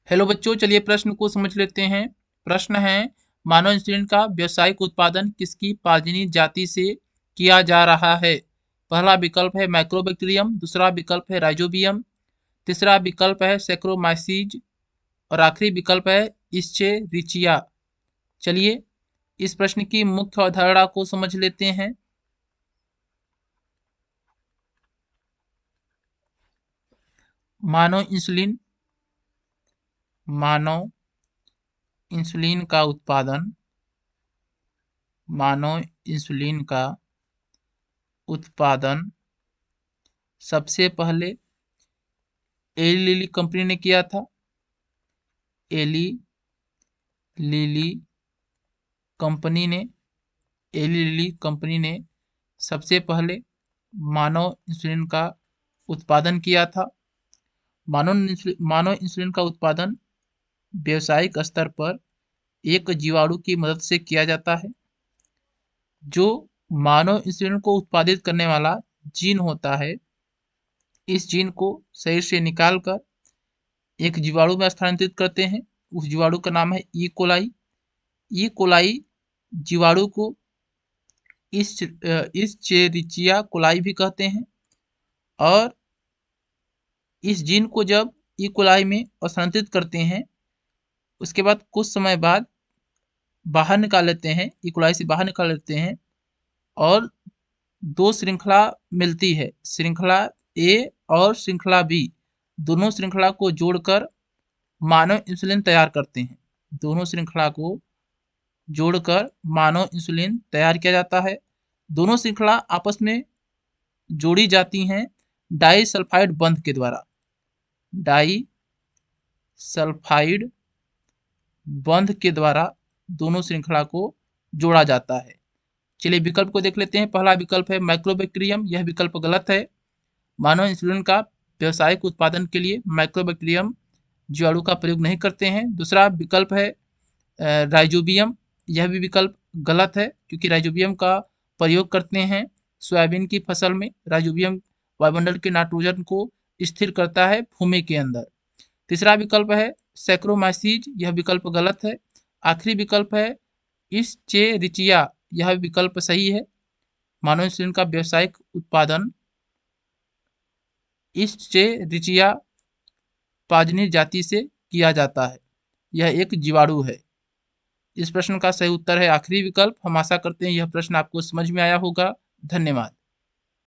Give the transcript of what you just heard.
Hello बच्चों, चलिए प्रश्न को समझ लेते हैं। प्रश्न है, मानव इंसुलिन का व्यावसायिक उत्पादन किसकी पाजनी जाति से किया जा रहा है? पहला विकल्प है माइक्रोबैक्टीरियम, दूसरा विकल्प है राइजोबियम, तीसरा विकल्प है सैक्रोमाइसीज और आखिरी विकल्प है इश्चेरिचिया। चलिए इस प्रश्न की मुख्य अवधारणा को समझ लेते हैं। मानव इंसुलिन मानव इंसुलिन का उत्पादन मानव इंसुलिन का उत्पादन सबसे पहले एली लिली कंपनी ने किया था। एली लिली कंपनी ने एली लिली कंपनी ने सबसे पहले मानव इंसुलिन का उत्पादन किया था। मानव इंसुलिन का उत्पादन व्यावसायिक स्तर पर एक जीवाणु की मदद से किया जाता है। जो मानव इंसुलिन को उत्पादित करने वाला जीन होता है, इस जीन को शरीर से निकालकर एक जीवाणु में स्थानांतरित करते हैं। उस जीवाणु का नाम है ई कोलाई। ई कोलाई जीवाणु को इश्चेरिचिया कोलाई भी कहते हैं। और इस जीन को जब ई कोलाई में स्थानांतरित करते हैं, उसके बाद कुछ समय बाद बाहर निकाल लेते हैं, ई कोलाई से बाहर निकाल लेते हैं और दो श्रृंखला मिलती है, श्रृंखला ए और श्रृंखला बी। दोनों श्रृंखला को जोड़कर मानव इंसुलिन तैयार करते हैं। दोनों श्रृंखला को जोड़कर मानव इंसुलिन तैयार किया जाता है। दोनों श्रृंखला आपस में जोड़ी जाती हैं डाई सल्फाइड बंध के द्वारा। डाई सल्फाइड बंध के द्वारा दोनों श्रृंखला को जोड़ा जाता है। चलिए विकल्प को देख लेते हैं। पहला विकल्प है माइक्रोबैक्टीरियम, यह विकल्प गलत है। मानव इंसुलिन का व्यावसायिक उत्पादन के लिए माइक्रोबैक्टीरियम जीवाणु का प्रयोग नहीं करते हैं। दूसरा विकल्प है राइजोबियम, यह भी विकल्प गलत है क्योंकि राइजोबियम का प्रयोग करते हैं सोयाबीन की फसल में। राइजोबियम वायुमंडल के नाइट्रोजन को स्थिर करता है भूमि के अंदर। तीसरा विकल्प है सैक्रोमाइसीज, यह विकल्प गलत है। आखिरी विकल्प है इश्चेरिचिया, यह विकल्प सही है। मानव इंसुलिन का व्यावसायिक उत्पादन इश्चेरिचिया पाजनी जाति से किया जाता है। यह एक जीवाणु है। इस प्रश्न का सही उत्तर है आखिरी विकल्प। हम आशा करते हैं यह प्रश्न आपको समझ में आया होगा। धन्यवाद।